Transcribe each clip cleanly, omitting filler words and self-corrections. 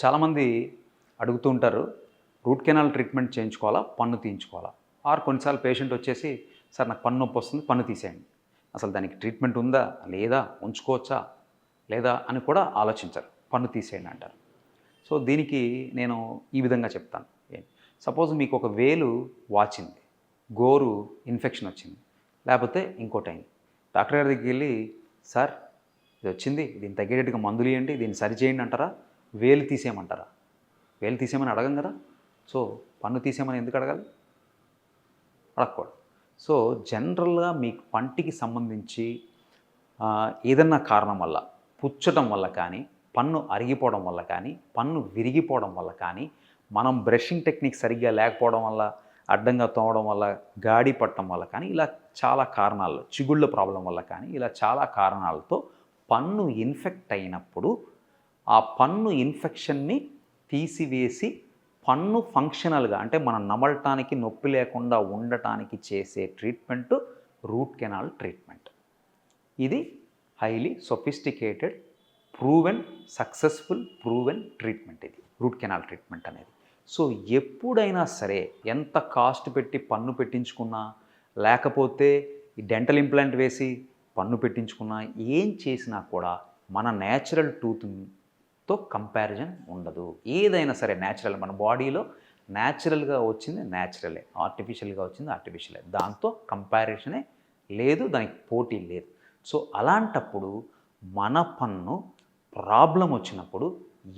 చాలామంది అడుగుతూ ఉంటారు, రూట్ కెనాల్ ట్రీట్మెంట్ చేయించుకోవాలా, పన్ను తీయించుకోవాలా? ఆర్ కొన్నిసార్లు పేషెంట్ వచ్చేసి, సార్ నాకు పన్ను నొప్పి వస్తుంది, పన్ను తీసేయండి. అసలు దానికి ట్రీట్మెంట్ ఉందా, లేదా, ఉంచుకోవచ్చా, లేదా అని కూడా ఆలోచించరు. పన్ను తీసేయండి అంటారు. సో దీనికి నేను ఈ విధంగా చెప్తాను. సపోజ్ మీకు ఒక వేలు వాచింది, గోరు ఇన్ఫెక్షన్ వచ్చింది, లేకపోతే ఇంకోటైంది. డాక్టర్ గారి దగ్గరికి వెళ్ళి, సార్ ఇది వచ్చింది, దీన్ని తగ్గేటట్టుగా మందులు ఇవ్వండి, దీన్ని సరిచేయండి అంటారా, వేలు తీసేయమంటారా? వేలు తీసేయమని అడగం కదా. సో పన్ను తీసేయమని ఎందుకు అడగాలి? అడగకూడదు. సో జనరల్గా మీకు పంటికి సంబంధించి ఏదన్నా కారణం వల్ల, పుచ్చటం వల్ల కానీ, పన్ను అరిగిపోవడం వల్ల కానీ, పన్ను విరిగిపోవడం వల్ల కానీ, మనం బ్రషింగ్ టెక్నిక్ సరిగ్గా లేకపోవడం వల్ల, అడ్డంగా తోమడం వల్ల, గాడి పట్టడం వల్ల కానీ, ఇలా చాలా కారణాలు, చిగుళ్ళ ప్రాబ్లం వల్ల కానీ, ఇలా చాలా కారణాలతో పన్ను ఇన్ఫెక్ట్ అయినప్పుడు ఆ పన్ను ఇన్ఫెక్షన్ని తీసివేసి పన్ను ఫంక్షనల్గా, అంటే మనం నమలటానికి నొప్పి లేకుండా ఉండటానికి చేసే ట్రీట్మెంట్ రూట్ కెనాల్ ట్రీట్మెంట్. ఇది హైలీ సొఫిస్టికేటెడ్, సక్సెస్ఫుల్ ట్రీట్మెంట్ ఇది రూట్ కెనాల్ ట్రీట్మెంట్ అనేది. సో ఎప్పుడైనా సరే ఎంత కాస్ట్ పెట్టి పన్ను పెట్టించుకున్నా, లేకపోతే ఈ డెంటల్ ఇంప్లాంట్ వేసి పన్ను పెట్టించుకున్నా, ఏం చేసినా కూడా మన న్యాచురల్ టూత్తో కంపారిజన్ ఉండదు. ఏదైనా సరే న్యాచురల్, మన బాడీలో న్యాచురల్గా వచ్చింది న్యాచురలే, ఆర్టిఫిషియల్గా వచ్చింది ఆర్టిఫిషియలే, దాంతో కంపారిజనే లేదు, దానికి పోటీ లేదు. సో అలాంటప్పుడు మన పన్ను ప్రాబ్లం వచ్చినప్పుడు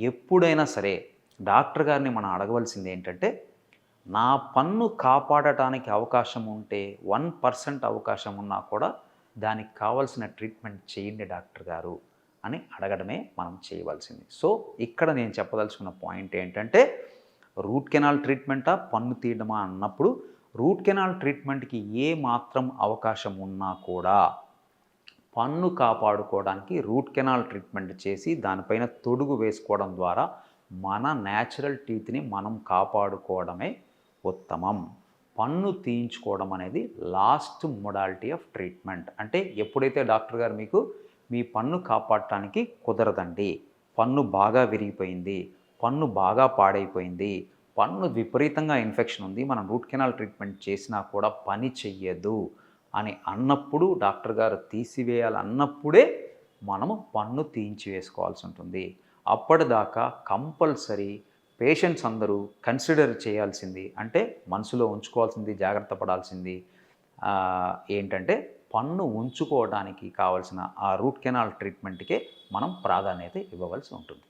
ఎప్పుడైనా సరే డాక్టర్ గారిని మనం అడగవలసింది ఏంటంటే, నా పన్ను కాపాడటానికి అవకాశం ఉంటే 1% అవకాశం ఉన్నా కూడా దానికి కావాల్సిన ట్రీట్మెంట్ చేయండి డాక్టర్ గారు అని అడగడమే మనం చేయవలసింది. సో ఇక్కడ నేను చెప్పదలుచుకున్న పాయింట్ ఏంటంటే, రూట్ కెనాల్ ట్రీట్మెంటా, పన్ను తీయడమా అన్నప్పుడు, రూట్ కెనాల్ ట్రీట్మెంట్కి ఏ మాత్రం అవకాశం ఉన్నా కూడా పన్ను కాపాడుకోవడానికి రూట్ కెనాల్ ట్రీట్మెంట్ చేసి దానిపైన తొడుగు వేసుకోవడం ద్వారా మన న్యాచురల్ టీత్ని మనం కాపాడుకోవడమే ఉత్తమం. పన్ను తీయించుకోవడం అనేది లాస్ట్ మొడాలిటీ ఆఫ్ ట్రీట్మెంట్. అంటే ఎప్పుడైతే డాక్టర్ గారు మీకు మీ పన్ను కాపాడటానికి కుదరదండి, పన్ను బాగా విరిగిపోయింది, పన్ను బాగా పాడైపోయింది, పన్ను విపరీతంగా ఇన్ఫెక్షన్ ఉంది, మనం రూట్ కెనాల్ ట్రీట్మెంట్ చేసినా కూడా పని చెయ్యదు అని అన్నప్పుడు, డాక్టర్ గారు తీసివేయాలన్నప్పుడే మనము పన్ను తీయించి వేసుకోవాల్సి ఉంటుంది. అప్పటిదాకా కంపల్సరీ పేషెంట్స్ అందరూ కన్సిడర్ చేయాల్సింది, అంటే మనసులో ఉంచుకోవాల్సింది, జాగ్రత్త పడాల్సింది ఏంటంటే, పన్ను ఉంచుకోవడానికి కావాల్సిన ఆ రూట్ కెనాల్ ట్రీట్మెంట్కే మనం ప్రాధాన్యత ఇవ్వవలసి ఉంటుంది.